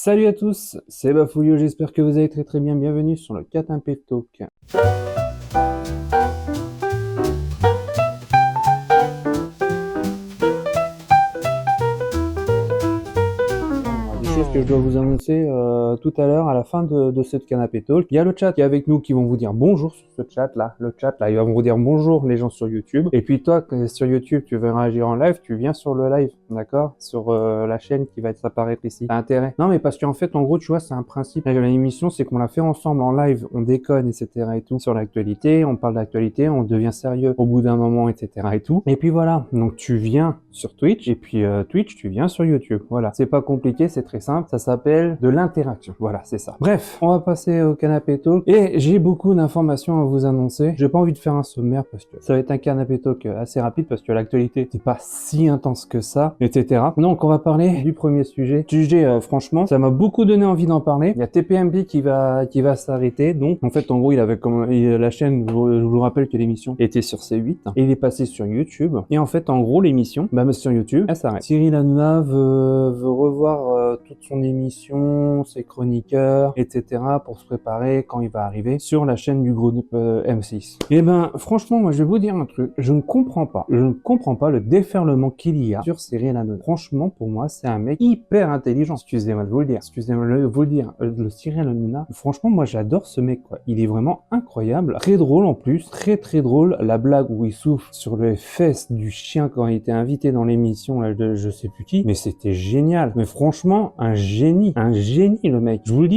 Salut à tous, c'est Bafoulio, j'espère que vous allez très bien. Bienvenue sur le Canapé Talk. Des choses que je dois vous annoncer tout à l'heure à la fin de cette Canapé Talk. Il y a le chat qui est avec nous qui vont vous dire bonjour sur ce chat là. Le chat là, ils vont vous dire bonjour les gens sur YouTube. Et puis toi, sur YouTube, tu veux réagir en live, tu viens sur le live, d'accord? Sur la chaîne qui va apparaître ici. T'as intérêt? Non mais parce qu'en fait, en gros, tu vois, c'est un principe. L'émission, c'est qu'on l'a fait ensemble en live, on déconne, etc. et tout sur l'actualité, on parle d'actualité, on devient sérieux au bout d'un moment, etc. et tout. Et puis voilà, donc tu viens sur Twitch et puis Twitch, tu viens sur YouTube. Voilà, c'est pas compliqué, c'est très simple. Ça s'appelle de l'interaction. Voilà, c'est ça. Bref, on va passer au Canapé Talk et j'ai beaucoup d'informations à vous annoncer. J'ai pas envie de faire un sommaire parce que ça va être un Canapé Talk assez rapide parce que l'actualité c'est pas si intense que ça, etc. Donc on va parler du premier sujet. Franchement, ça m'a beaucoup donné envie d'en parler. Il y a TPMP qui va s'arrêter. Donc en fait, en gros, la chaîne. Je vous rappelle que l'émission était sur C8 et il est passé sur YouTube. Et en fait, en gros, l'émission, sur YouTube, elle s'arrête. Cyril Hanouna veut revoir toute son émission, ses chroniqueurs, etc. pour se préparer quand il va arriver sur la chaîne du groupe M6. Et franchement, moi, je vais vous dire un truc. Je ne comprends pas le déferlement qu'il y a sur Cyril Hanouna. Franchement, pour moi, c'est un mec hyper intelligent. Excusez-moi de vous le dire. Le Cyril Hanouna. Franchement, moi, j'adore ce mec, quoi. Il est vraiment incroyable. Très drôle en plus. Très, très drôle. La blague où il souffle sur les fesses du chien quand il était invité dans l'émission, là, de je sais plus qui. Mais c'était génial. Mais franchement, un génie, le mec. Je vous le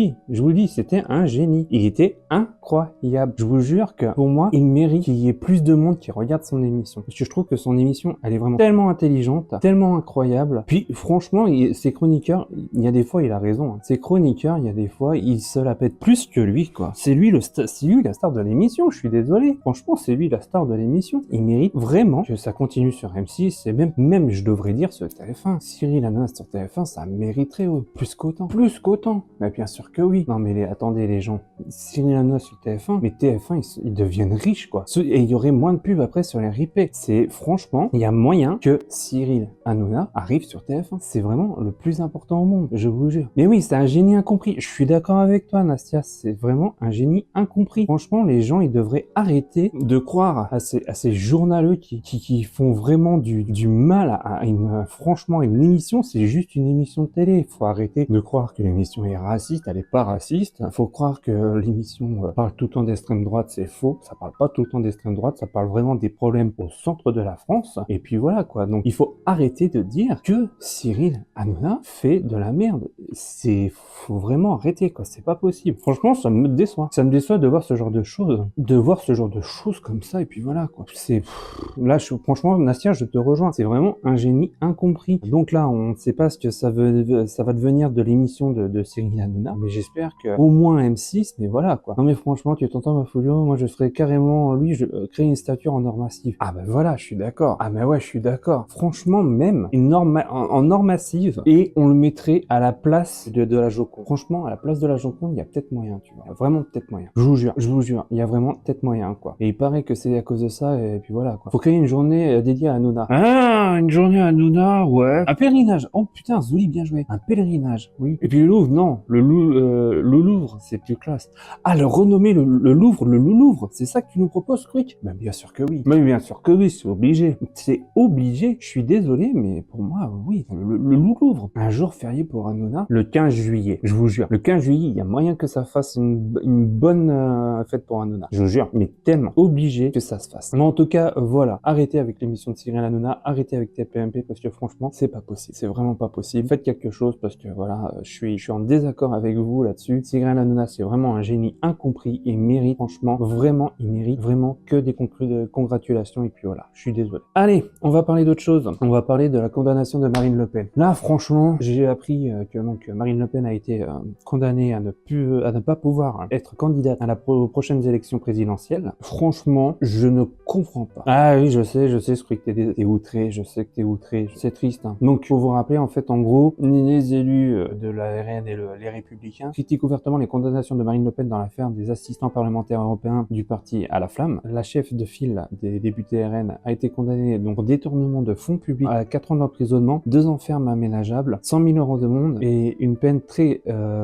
dis, c'était un génie. Il était incroyable. Je vous jure que pour moi, il mérite qu'il y ait plus de monde qui regarde son émission. Parce que je trouve que son émission, elle est vraiment tellement intelligente, tellement incroyable. Puis franchement, ses chroniqueurs, il y a des fois, il a raison. Hein. Ses chroniqueurs, il y a des fois, ils se la pètent plus que lui, quoi. C'est lui la star de l'émission. Je suis désolé. Franchement, c'est lui la star de l'émission. Il mérite vraiment que ça continue sur M6 et même, je devrais dire sur TF1. Cyril Hanouna sur TF1, ça mériterait plus qu'autant. Mais bien sûr que oui. Non mais attendez les gens. Cyril Hanouna sur TF1, mais TF1 ils deviennent riches, quoi. Et il y aurait moins de pubs après sur les replays. C'est franchement, il y a moyen que Cyril Hanouna arrive sur TF1. C'est vraiment le plus important au monde, je vous jure. Mais oui, c'est un génie incompris. Je suis d'accord avec toi, Nastia. C'est vraiment un génie incompris. Franchement, les gens, ils devraient arrêter de croire à ces journaleux qui font vraiment du mal à franchement, une émission, c'est juste une émission de télé. Il faut arrêter de croire que l'émission est raciste. Elle est pas raciste. Il faut croire que l'émission parle tout le temps d'extrême droite. C'est faux. Ça parle pas tout le temps d'extrême droite. Ça parle vraiment des problèmes au centre de la France. Et puis voilà, quoi. Donc, il faut arrêter de dire que Cyril Hanouna fait de la merde. Faut vraiment arrêter, quoi. C'est pas possible. Franchement, ça me déçoit. Ça me déçoit de voir ce genre de choses. Comme ça. Et puis voilà, quoi. Là, franchement, Nastia, je te rejoins. C'est vraiment un génie incompris. Donc là, on ne sait pas ce que ça va devenir de l'émission de Cyril Hanouna, mais j'espère que au moins M6, mais voilà, quoi. Non mais franchement, tu t'entends, ma folio, moi je ferais carrément, je créer une statue en or massif. Ah ben voilà, je suis d'accord. Ah ben ouais, je suis d'accord. Franchement, même une en or massif, et on le mettrait à la place de la Joconde. Franchement, à la place de la Joconde, il y a peut-être moyen, tu vois. Il y a vraiment peut-être moyen. Je vous jure, il y a vraiment peut-être moyen, quoi. Et il paraît que c'est à cause de ça, et puis voilà, quoi. Faut créer une journée dédiée à Hanouna. Ah, une journée à Hanouna, ouais. Un pèlerinage. Oh putain, Zouli, bien joué. Un pèlerinage, oui. Et puis le Louvre, non. Le Louvre, c'est plus classe. Ah, le renommer le Louvre, le Louvre. C'est ça que tu nous proposes, Quick? Ben bien sûr que oui. Mais bien sûr que oui, c'est obligé. C'est obligé. Je suis désolé, mais pour moi, oui. Le Louvre. Un jour férié pour Hanouna, le 15 juillet. Je vous jure. Le 15 juillet, il y a moyen que ça fasse une bonne fête pour Hanouna. Je vous jure. Mais tellement obligé que ça se fasse. Mais en tout cas, voilà. Arrêtez avec l'émission de Cyril Hanouna. Arrêtez avec TPMP parce que franchement, c'est pas possible. C'est vraiment pas possible. Faites quelque chose parce que voilà, je suis en désaccord avec vous là-dessus. Cyril Hanouna, c'est vraiment un génie incompris et mérite, franchement, il mérite vraiment que des congratulations. Et puis voilà, je suis désolé. Allez, on va parler d'autre chose. On va parler de la condamnation de Marine Le Pen. Là, franchement, j'ai appris que Marine Le Pen a été condamnée à ne pas pouvoir être candidate aux prochaines élections présidentielles. Franchement, je ne comprends pas. Ah oui, je sais, je crois que t'es outré, je sais que t'es outré, c'est triste. Hein. Donc, pour vous rappeler, en fait, en gros, les élus de la RN et les Républicains critiquent ouvertement les condamnations de Marine Le Pen dans l'affaire des assistants parlementaires européens du parti à la Flamme. La chef de file des députés RN a été condamnée donc pour détournement de fonds publics à 4 ans d'emprisonnement, 2 ans ferme aménageable, 100 000 € d'amende et une peine très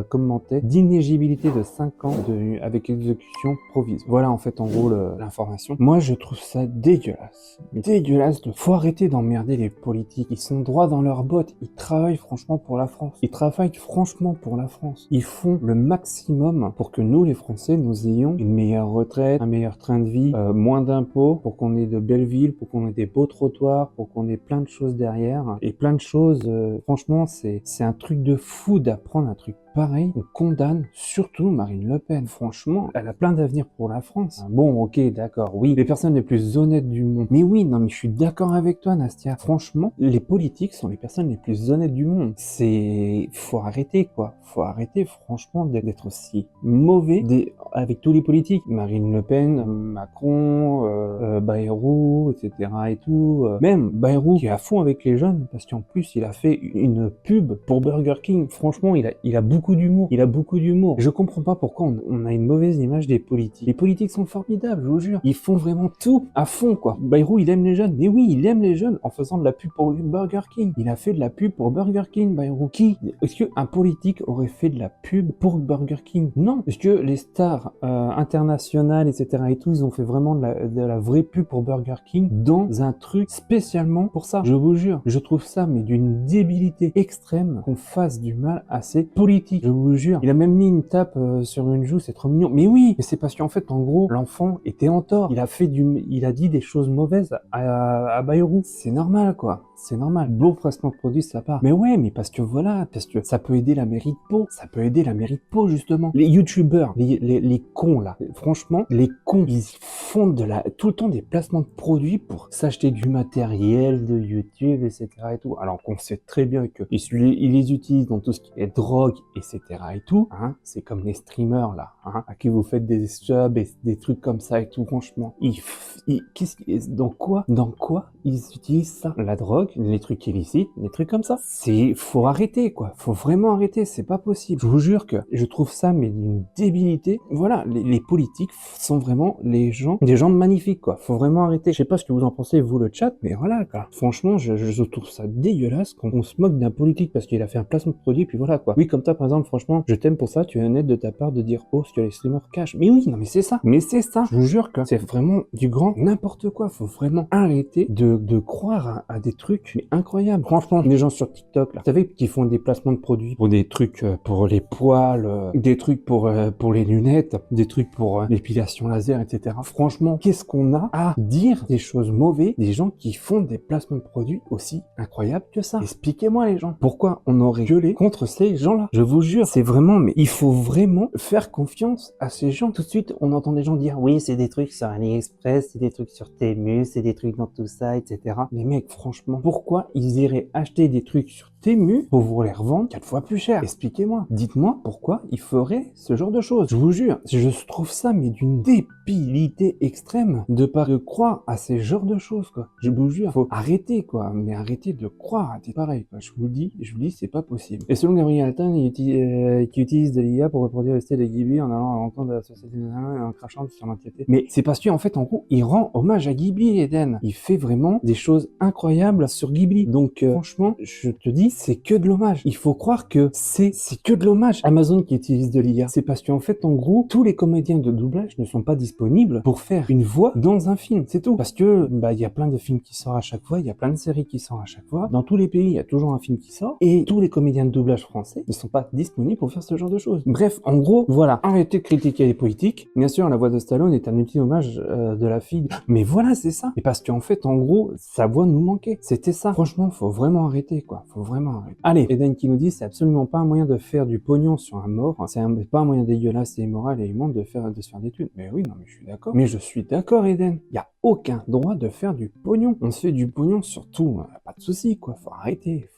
commentait d'inéligibilité de 5 ans avec exécution provisoire. Voilà en fait en gros l'information. Moi je trouve ça dégueulasse. Dégueulasse. Faut arrêter d'emmerder les politiques. Ils sont droits dans leurs bottes. Ils travaillent franchement pour la France. Ils travaillent franchement pour la France. Ils font le maximum pour que nous les Français nous ayons une meilleure retraite, un meilleur train de vie, moins d'impôts, pour qu'on ait de belles villes, pour qu'on ait des beaux trottoirs, pour qu'on ait plein de choses derrière. Et plein de choses, franchement c'est un truc de fou d'apprendre un truc pareil. On condamne surtout Marine Le Pen. Franchement, elle a plein d'avenir pour la France. Bon, ok, d'accord, oui, les personnes les plus honnêtes du monde. Mais oui, non, mais je suis d'accord avec toi, Nastia. Franchement, les politiques sont les personnes les plus honnêtes du monde. Faut arrêter, quoi. Faut arrêter, franchement, d'être aussi mauvais avec tous les politiques. Marine Le Pen, Macron, Bayrou, etc. et tout. Même Bayrou, qui est à fond avec les jeunes, parce qu'en plus, il a fait une pub pour Burger King. Franchement, il a beaucoup d'humour. Il a beaucoup d'humour. Je comprends pas pourquoi on a une mauvaise image des politiques. Les politiques sont formidables, je vous jure. Ils font vraiment tout à fond, quoi. Bayrou, il aime les jeunes. Mais oui, il aime les jeunes en faisant de la pub pour Burger King. Il a fait de la pub pour Burger King, Bayrou. Est-ce qu'un politique aurait fait de la pub pour Burger King? Non. Est-ce que les stars internationales, etc. et tout, ils ont fait vraiment de la vraie pub pour Burger King dans un truc spécialement pour ça? Je vous jure. Je trouve ça, mais d'une débilité extrême, qu'on fasse du mal à ces politiques. Je vous jure. Il a même mis une tape sur une joue, c'est trop mignon. Mais oui, mais c'est parce qu'en fait, en gros, l'enfant était en tort. Il a dit des choses mauvaises à Bayrou. C'est normal, quoi. C'est normal. Beau placement de produit, ça part. Mais ouais, mais parce que ça peut aider la mairie de Pau. Ça peut aider la mairie de Pau, justement. Les youtubeurs, les cons, là. Franchement, les cons, ils font tout le temps des placements de produits pour s'acheter du matériel de YouTube, etc. et tout. Alors qu'on sait très bien ils les utilisent dans tout ce qui est drogue, etc. et tout. Hein. C'est comme les streamers, là. Hein, à qui vous faites des subs et des trucs comme ça et tout. Franchement, dans quoi ils utilisent ça? La drogue, les trucs illicites, les trucs comme ça. Faut arrêter, quoi. Faut vraiment arrêter. C'est pas possible. Je vous jure que je trouve ça, mais d'une débilité. Voilà, les politiques sont vraiment des gens magnifiques, quoi. Faut vraiment arrêter. Je sais pas ce que vous en pensez, vous, le chat, mais voilà, quoi. Franchement, je trouve ça dégueulasse qu'on se moque d'un politique parce qu'il a fait un placement de produit, puis voilà, quoi. Oui, comme toi, par exemple, franchement, je t'aime pour ça, tu es honnête de ta part de dire, oh, ce que les streamers cachent. Mais oui, non, mais c'est ça. Je vous jure que c'est vraiment du grand n'importe quoi. Faut vraiment arrêter de croire à des trucs, mais incroyables. Franchement, les gens sur TikTok, là, vous savez, qui font des placements de produits pour des trucs pour les poils, des trucs pour les lunettes, des trucs pour l'épilation laser, etc. Franchement, qu'est-ce qu'on a à dire des choses mauvaises des gens qui font des placements de produits aussi incroyables que ça? Expliquez-moi, les gens. Pourquoi on aurait gueulé contre ces gens-là? Je vous jure, c'est vraiment, mais il faut vraiment faire confiance à ces gens. Tout de suite, on entend des gens dire, oui, c'est des trucs sur AliExpress, c'est des trucs sur Temu, c'est des trucs dans tout ça, etc. Mais mec, franchement, pourquoi ils iraient acheter des trucs sur Temu pour vous les revendre 4 fois plus cher? Expliquez-moi. Dites-moi pourquoi ils feraient ce genre de choses. Je vous jure, je trouve ça, mais d'une débilité extrême de pas croire à ces genres de choses, quoi. Je vous jure, faut arrêter, quoi. Mais arrêter de croire à des pareils, quoi. Je vous le dis, c'est pas possible. Et selon Gabriel Attal, qui utilise de l'IA pour reproduire le style de Ghibli en allant à l'encontre de la société et en crachant sur l'entièreté. Mais c'est parce qu'en fait, en gros, il rend hommage à Ghibli, Eden. Il fait vraiment des choses incroyables sur Ghibli. Donc, franchement, je te dis, c'est que de l'hommage. Il faut croire que c'est que de l'hommage. Amazon qui utilise de l'IA. C'est parce qu'en fait, en gros, tous les comédiens de doublage ne sont pas disponibles pour faire une voix dans un film. C'est tout. Parce que, il y a plein de films qui sortent à chaque fois, il y a plein de séries qui sortent à chaque fois. Dans tous les pays, il y a toujours un film qui sort. Et tous les comédiens de doublage français ne sont pas disponibles pour faire ce genre de choses. Bref, en gros, voilà. Arrêtez de critiquer les politiques. Bien sûr, la voix de Stallone est un ultime hommage de la fille. Mais voilà, c'est ça. Et parce qu'en fait, en gros, sa voix nous manquait. C'était ça. Franchement, faut vraiment arrêter, quoi. Faut vraiment arrêter. Allez, Eden qui nous dit, c'est absolument pas un moyen de faire du pognon sur un mort. C'est pas un moyen dégueulasse et immoral et immonde de se faire des thunes. Mais oui, non, mais je suis d'accord. Mais je suis d'accord, Eden. Il y a aucun droit de faire du pognon. On se fait du pognon sur tout. Pas de souci, quoi. Faut arrêter.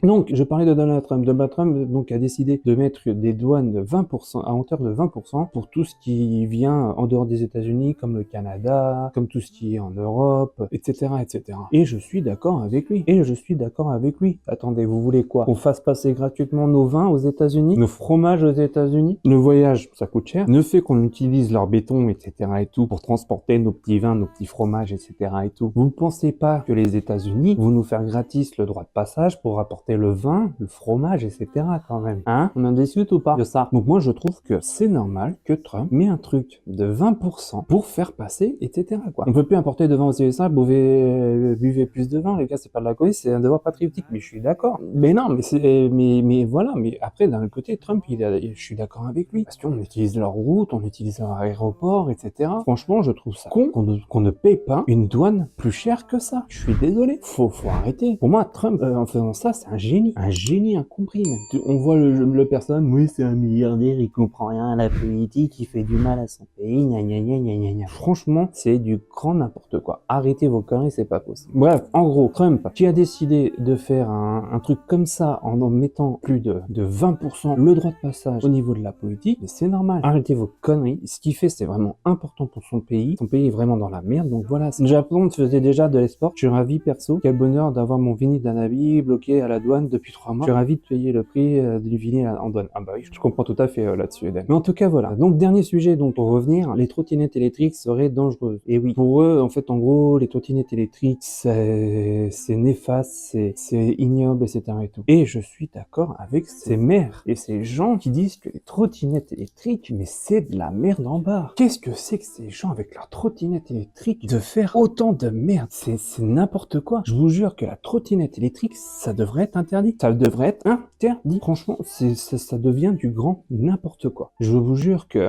Donc, je parlais de Donald Trump. Donald Trump, donc, a décidé de mettre des douanes de 20%, à hauteur de 20% pour tout ce qui vient en dehors des États-Unis, comme le Canada, comme tout ce qui est en Europe, etc., etc. Et je suis d'accord avec lui. Et je suis d'accord avec lui. Attendez, vous voulez quoi? Qu'on fasse passer gratuitement nos vins aux États-Unis, nos fromages aux États-Unis? Le voyage, ça coûte cher. Le fait qu'on utilise leur béton, etc. et tout, pour transporter nos petits vins, nos petits fromages, etc. et tout. Vous ne pensez pas que les États-Unis vont nous faire gratis le droit de passage pour apporter le vin, le fromage, etc. quand même? Hein? On en discute ou pas de ça? Donc moi, je trouve que c'est normal que Trump met un truc de 20% pour faire passer, etc. quoi. On peut plus importer de vin aux USA, buvez plus de vin, les gars, c'est pas de la colis, c'est un devoir patriotique. Mais je suis d'accord. Mais non, mais voilà. Mais après, d'un autre côté, Trump, je suis d'accord avec lui. Parce qu'on utilise leur route, on utilise leur aéroport, etc. Franchement, je trouve ça con qu'on ne paye pas une douane plus chère que ça. Je suis désolé. Faut arrêter. Pour moi, Trump, en faisant ça, c'est un génie. Un génie incompris, même. On voit le personne, oui, c'est un milliardaire, il comprend rien à la politique, il fait du mal à son pays, gna gna gna gna gna gna. Franchement, c'est du grand n'importe quoi. Arrêtez vos conneries, c'est pas possible. Bref, en gros, Trump, qui a décidé de faire un truc comme ça en mettant plus de 20% le droit de passage au niveau de la politique, mais c'est normal. Arrêtez vos conneries. Ce qu'il fait, c'est vraiment important pour son pays. Son pays est vraiment dans la merde, donc voilà. Le Japon faisait déjà de l'esport. Je suis ravi perso. Quel bonheur d'avoir mon vinyle d'Anabi bloqué à la douane depuis 3 mois. Je suis ravi de payer le prix du vinyle en douane. Ah bah oui, je comprends tout à fait là-dessus, Eden. Mais en tout cas, voilà. Donc, dernier sujet, donc, pour revenir, les trottinettes électriques seraient dangereuses. Et oui, pour eux, en fait, en gros, les trottinettes électriques, c'est néfaste, c'est ignoble, etc. et tout. Et je suis d'accord avec ces maires et ces gens qui disent que les trottinettes électriques, mais c'est de la merde en barre. Qu'est-ce que c'est que ces gens avec leurs trottinettes électriques de faire autant de merde? C'est n'importe quoi. Je vous jure que la trottinette électrique, ça devrait être interdit. Ça devrait être interdit. Franchement, ça devient du grand n'importe quoi. Je vous jure que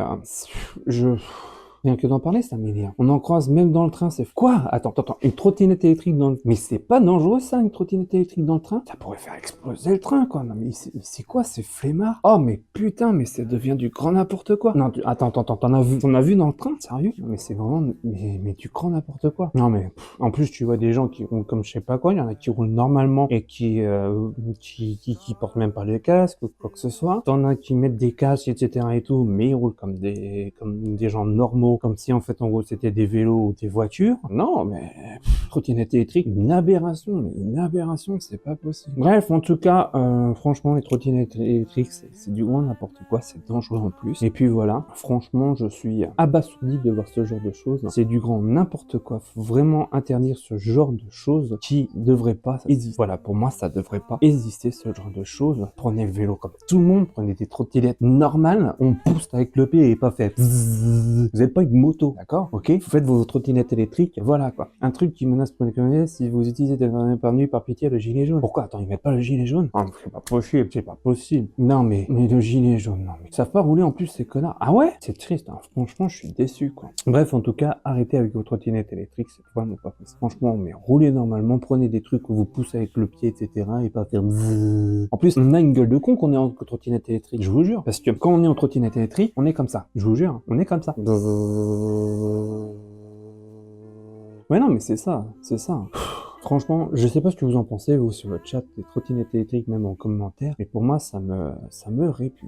rien que d'en parler, ça m'énerve. On en croise même dans le train, c'est... Quoi? Attends, une trottinette électrique dans le... Mais c'est pas dangereux ça, une trottinette électrique dans le train? Ça pourrait faire exploser le train, quoi. Non mais c'est quoi ces flemmards? Oh mais putain, mais ça devient du grand n'importe quoi. Non, attends, t'en as vu dans le train? Sérieux? Mais c'est vraiment... Mais du grand n'importe quoi. Non mais... En plus, tu vois des gens qui roulent comme je sais pas quoi, il y en a qui roulent normalement et qui portent même pas les casques ou quoi que ce soit. T'en as qui mettent des casques, etc. et tout, mais ils roulent comme des gens normaux, comme si en fait en gros c'était des vélos ou des voitures. Non mais trottinette électrique, une aberration, c'est pas possible. Bref, en tout cas, franchement les trottinettes électriques c'est du grand n'importe quoi, c'est dangereux en plus. Et puis voilà, franchement je suis abasourdi de voir ce genre de choses. C'est du grand n'importe quoi, faut vraiment interdire ce genre de choses qui devrait pas exister. Voilà, pour moi ça devrait pas exister ce genre de choses. Prenez le vélo comme tout le monde, prenez des trottinettes normales, on pousse avec le pied et pas fait bzzz. Vous êtes pas une moto, d'accord? Ok? Vous faites vos trottinettes électriques, voilà quoi. Un truc qui menace pour l'économie, si vous utilisez des permis par pitié le gilet jaune. Pourquoi? Attends, ils mettent pas le gilet jaune? Oh, c'est pas possible. Non mais le gilet jaune, non mais ils savent pas rouler en plus ces connards. Ah ouais? C'est triste, hein. Franchement je suis déçu quoi. Bref, en tout cas, arrêtez avec vos trottinettes électriques, c'est vraiment pas possible. Franchement, mais roulez normalement, prenez des trucs où vous poussez avec le pied, etc. et pas faire bzzz. En plus, on a une gueule de con qu'on est en trottinette électrique, je vous jure. Parce que quand on est en trottinette électrique, on est comme ça. Je vous jure, on est comme ça. Ouais, non, mais c'est ça, c'est ça. Franchement, je sais pas ce que vous en pensez, vous, sur le chat, des trottinettes électriques, même en commentaire, mais pour moi, ça me répugne,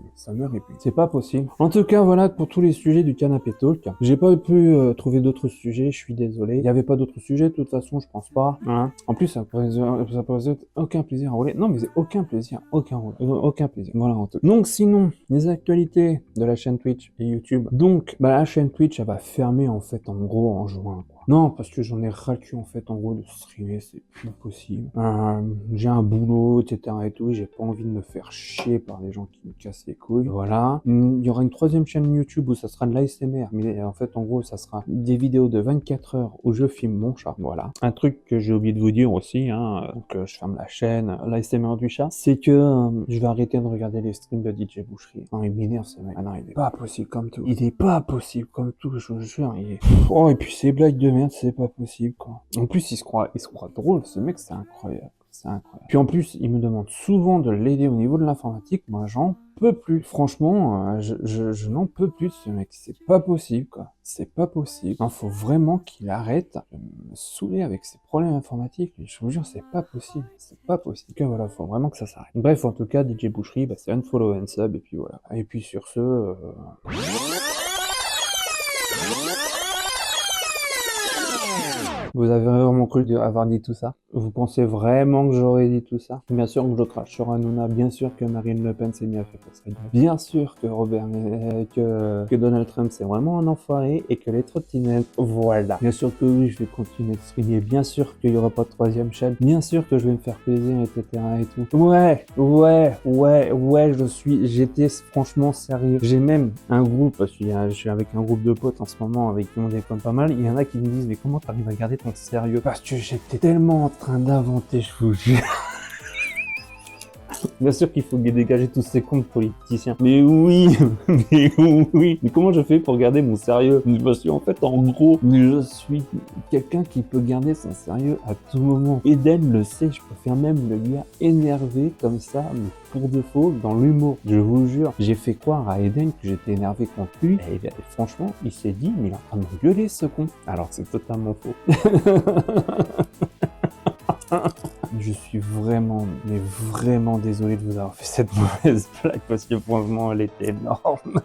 C'est pas possible. En tout cas, voilà pour tous les sujets du canapé talk. J'ai pas pu trouver d'autres sujets, je suis désolé. Il y avait pas d'autres sujets, de toute façon, je pense pas. Hein. En plus, ça présente aucun plaisir à rouler. Non, mais c'est aucun plaisir. Voilà, en tout cas. Donc, sinon, les actualités de la chaîne Twitch et YouTube. Donc, la chaîne Twitch, elle va fermer, en fait, en gros, en juin, quoi. Non, parce que j'en ai ras le cul, en fait, en gros, de streamer, c'est plus possible. J'ai un boulot, etc. et tout, j'ai pas envie de me faire chier par les gens qui me cassent les couilles. Voilà. Il y aura une troisième chaîne YouTube où ça sera de l'ASMR, mais en fait, en gros, ça sera des vidéos de 24 heures où je filme mon chat. Voilà. Un truc que j'ai oublié de vous dire aussi, hein, donc je ferme la chaîne, l'ASMR du chat, c'est que je vais arrêter de regarder les streams de DJ Boucherie. Non, il m'énerve ce mec. Ah non, il est pas possible comme tout. Je vous jure. Oh, et puis ces blagues de merde, c'est pas possible, quoi. En plus, il se croit drôle, ce mec, c'est incroyable. Puis en plus, il me demande souvent de l'aider au niveau de l'informatique. Moi, j'en peux plus. Franchement, je n'en peux plus de ce mec. C'est pas possible, quoi. C'est pas possible. Il faut vraiment qu'il arrête de me saouler avec ses problèmes informatiques. Je vous jure, c'est pas possible. Que voilà, faut vraiment que ça s'arrête. Bref, en tout cas, DJ Boucherie, c'est unfollow and sub, et puis voilà. Et puis sur ce... Vous avez vraiment cru avoir dit tout ça? Vous pensez vraiment que j'aurais dit tout ça? Bien sûr que je crache sur Hanouna, bien sûr que Marine Le Pen s'est mis à faire pour sa gueule. Bien sûr que que Donald Trump c'est vraiment un enfoiré et que les trottinettes, voilà. Bien sûr que oui, je vais continuer de streamer, bien sûr qu'il y aura pas de troisième chaîne, bien sûr que je vais me faire plaisir, etc. et tout. Ouais, j'étais franchement sérieux. J'ai même un groupe, parce que je suis avec un groupe de potes en ce moment avec qui on déconne pas mal, il y en a qui me disent mais comment t'arrives à garder ton sérieux? Parce que j'étais tellement en train d'inventer, je vous jure. Bien sûr qu'il faut dégager tous ces comptes politiciens. Mais oui, mais comment je fais pour garder mon sérieux? Parce qu'en fait, en gros, je suis quelqu'un qui peut garder son sérieux à tout moment. Eden le sait, je peux faire même le gars énervé comme ça, mais pour défaut, dans l'humour. Je vous jure, j'ai fait croire à Eden que j'étais énervé contre lui. Et franchement, il s'est dit, mais il est en train de m'engueuler ce con. Alors c'est totalement faux. Je suis vraiment, mais vraiment désolé de vous avoir fait cette mauvaise blague parce que franchement, elle était énorme.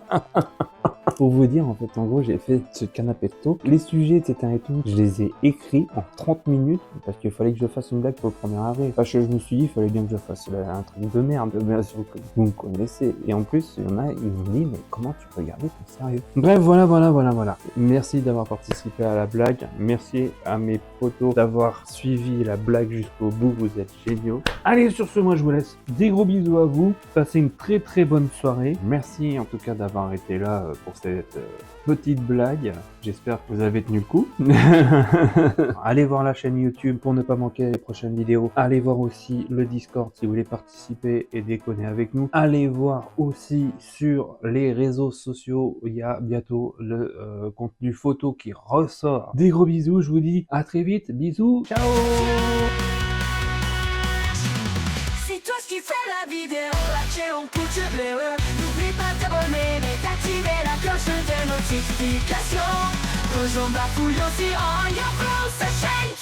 Pour vous dire, en fait, en gros, j'ai fait ce canapé de taux. Les sujets, etc. et tout, je les ai écrits en 30 minutes parce qu'il fallait que je fasse une blague pour le 1er avril. Parce que je me suis dit, il fallait bien que je fasse un truc de merde, bien sûr que vous me connaissez. Et en plus, il y en a, ils m'ont dit, mais comment tu peux garder ton sérieux? Bref, voilà. Merci d'avoir participé à la blague. Merci à mes potos d'avoir suivi la blague jusqu'au bout. Vous êtes géniaux. Allez, sur ce, moi, je vous laisse. Des gros bisous à vous. Passez une très très bonne soirée. Merci en tout cas d'avoir été là pour cette petite blague. J'espère que vous avez tenu le coup. Allez voir la chaîne YouTube pour ne pas manquer les prochaines vidéos. Allez voir aussi le Discord si vous voulez participer et déconner avec nous. Allez voir aussi sur les réseaux sociaux. Il y a bientôt le contenu photo qui ressort. Des gros bisous, je vous dis à très vite. Bisous, ciao. C'est toi qui fais la vidéo, là-dessus on pousse le bleu. N'oublie pas de t'abonner et d'activer la cloche de notification. Cause on bafouille aussi en your close chaîne.